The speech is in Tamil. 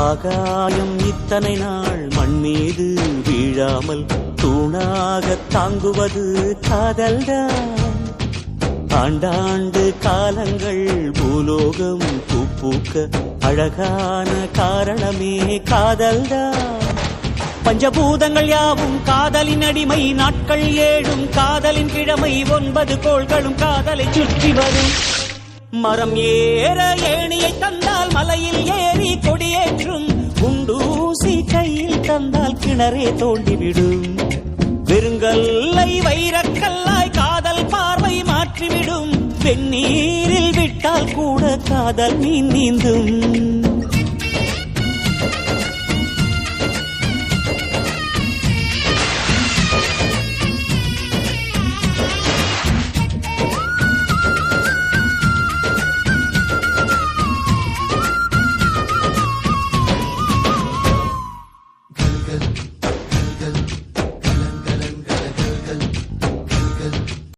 ஆகாயம் இத்தனை நாள் மண் மீது வீழாமல் தூணாக தாங்குவது காதல்தான். ஆண்டாண்டு காலங்கள் பூலோகம் பூக்க அழகான காரணமே காதல்தான். பஞ்சபூதங்கள் யாவும் காதலின் அடிமை, நாட்கள் 7 காதலின் கிழமை, 9 கோள்களும் காதலை சுற்றி வரும். மரம் ஏற ஏணியை தந்தால் மலையில் ஏறி கொடியேற்றும், குண்டூசி கையில் தந்தால் கிணறே தோண்டிவிடும். வெறுங்கல்லை வைரக்கல்லாய் காதல் பார்வை மாற்றிவிடும், வெந்நீரில் விட்டால் கூட காதல் மீன் நீந்தும்.